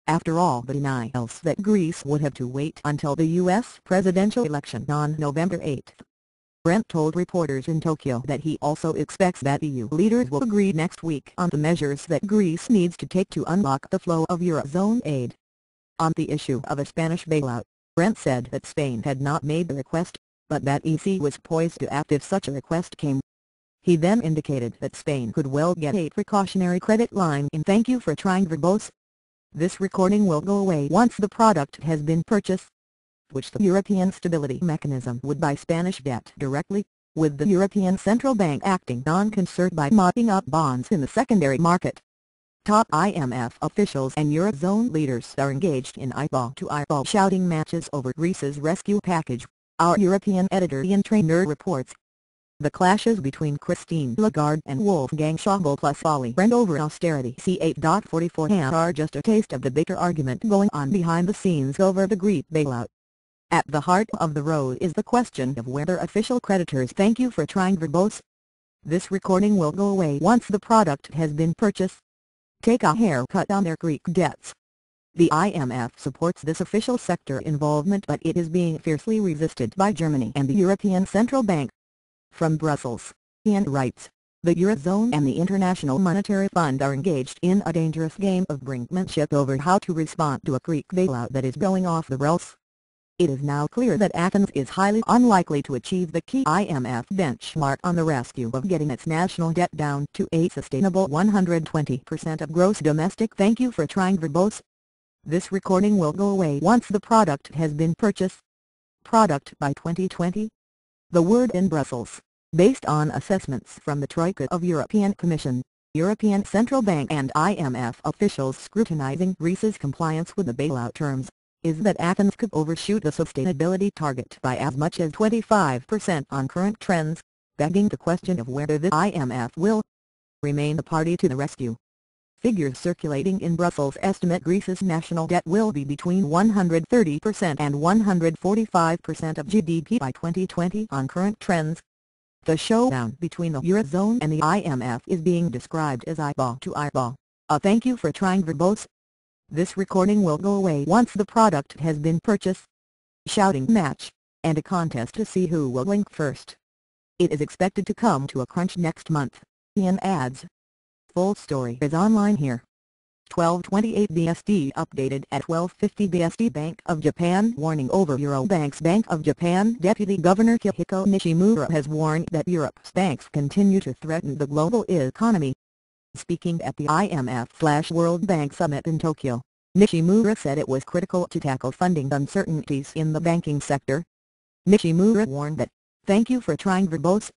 after all the denials that Greece would have to wait until the U.S. presidential election on November 8. Brent told reporters in Tokyo that he also expects that EU leaders will agree next week on the measures that Greece needs to take to unlock the flow of Eurozone aid. On the issue of a Spanish bailout, Brent said that Spain had not made the request, but that EC was poised to act if such a request came. He then indicated that Spain could well get a precautionary credit line in thank you for trying verbose. This recording will go away once the product has been purchased, which the European Stability Mechanism would buy Spanish debt directly, with the European Central Bank acting on concert by mopping up bonds in the secondary market. Top IMF officials and Eurozone leaders are engaged in eyeball-to-eyeball shouting matches over Greece's rescue package, our European editor-in-trainer reports. The clashes between Christine Lagarde and Wolfgang Schäuble plus Olli Rehn over austerity C8.44 are just a taste of the bitter argument going on behind the scenes over the Greek bailout. At the heart of the row is the question of whether official creditors thank you for trying verbose. This recording will go away once the product has been purchased. Take a haircut on their Greek debts. The IMF supports this official sector involvement, but it is being fiercely resisted by Germany and the European Central Bank. From Brussels, Ian writes, the Eurozone and the International Monetary Fund are engaged in a dangerous game of brinkmanship over how to respond to a Greek bailout that is going off the rails. It is now clear that Athens is highly unlikely to achieve the key IMF benchmark on the rescue of getting its national debt down to a sustainable 120% of gross domestic. Thank you for trying verbose. This recording will go away once the product has been purchased. Product by 2020. The word in Brussels, based on assessments from the Troika of European Commission, European Central Bank and IMF officials scrutinizing Greece's compliance with the bailout terms, is that Athens could overshoot the sustainability target by as much as 25% on current trends, begging the question of whether the IMF will remain the party to the rescue. Figures circulating in Brussels estimate Greece's national debt will be between 130% and 145% of GDP by 2020 on current trends. The showdown between the Eurozone and the IMF is being described as eyeball-to-eyeball, a thank you for trying verbose. This recording will go away once the product has been purchased. Shouting match, and a contest to see who will blink first. It is expected to come to a crunch next month, Ian adds. Full story is online here. 12:28 BST updated at 12:50 BST. Bank of Japan warning over Eurobank's. Bank of Japan Deputy Governor Kihiko Nishimura has warned that Europe's banks continue to threaten the global economy. Speaking at the IMF/World Bank Summit in Tokyo, Nishimura said it was critical to tackle funding uncertainties in the banking sector. Nishimura warned that, thank you for trying verbose.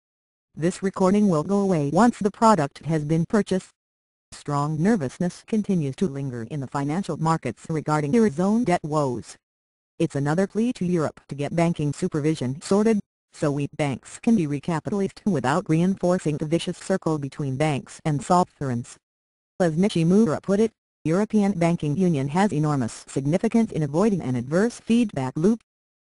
This recording will go away once the product has been purchased. Strong nervousness continues to linger in the financial markets regarding Eurozone debt woes. It's another plea to Europe to get banking supervision sorted, so weak banks can be recapitalized without reinforcing the vicious circle between banks and sovereigns. As Nishimura put it, European Banking Union has enormous significance in avoiding an adverse feedback loop.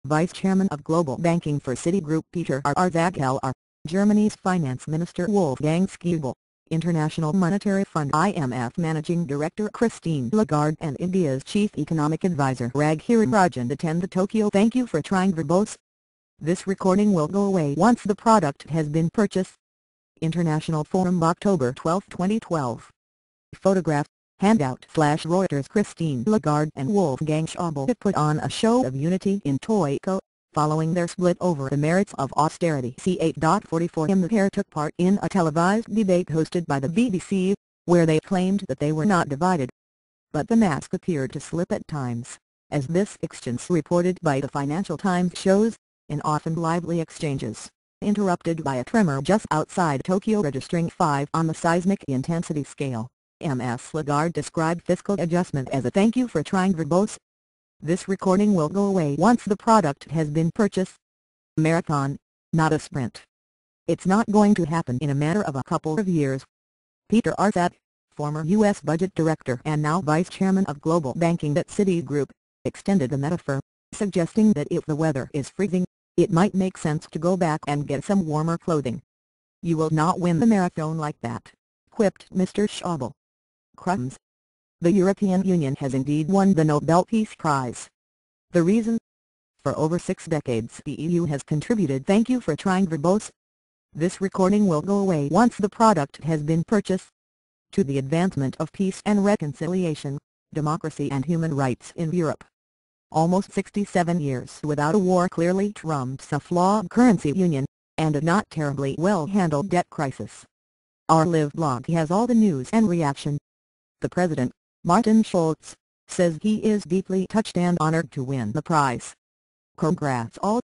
Vice Chairman of Global Banking for Citigroup Peter Arzachel, Germany's Finance Minister Wolfgang Schäuble, International Monetary Fund IMF Managing Director Christine Lagarde and India's Chief Economic Advisor Raghuram Rajan attend the Tokyo thank you for trying verbose. This recording will go away once the product has been purchased. International Forum October 12, 2012. Photograph, handout /Reuters. Christine Lagarde and Wolfgang Schäuble put on a show of unity in Tokyo, following their split over the merits of austerity C8.44. The pair took part in a televised debate hosted by the BBC, where they claimed that they were not divided. But the mask appeared to slip at times, as this exchange reported by the Financial Times shows, in often lively exchanges, interrupted by a tremor just outside Tokyo registering 5 on the seismic intensity scale. Ms. Lagarde described fiscal adjustment as a thank you for trying verbose. This recording will go away once the product has been purchased. Marathon, not a sprint. It's not going to happen in a matter of a couple of years. Peter Arzachel, former U.S. Budget Director and now Vice Chairman of Global Banking at Citigroup, extended the metaphor, suggesting that if the weather is freezing, it might make sense to go back and get some warmer clothing. You will not win the marathon like that, quipped Mr. Schäuble. Crumbs. The European Union has indeed won the Nobel Peace Prize. The reason? For over 6 decades the EU has contributed "Thank you for trying" verbose. This recording will go away once the product has been purchased. To the advancement of peace and reconciliation, democracy and human rights in Europe. Almost 67 years without a war clearly trumps a flawed currency union, and a not terribly well-handled debt crisis. Our Live blog has all the news and reaction. The President, Martin Schulz, says he is deeply touched and honored to win the prize. Congrats all.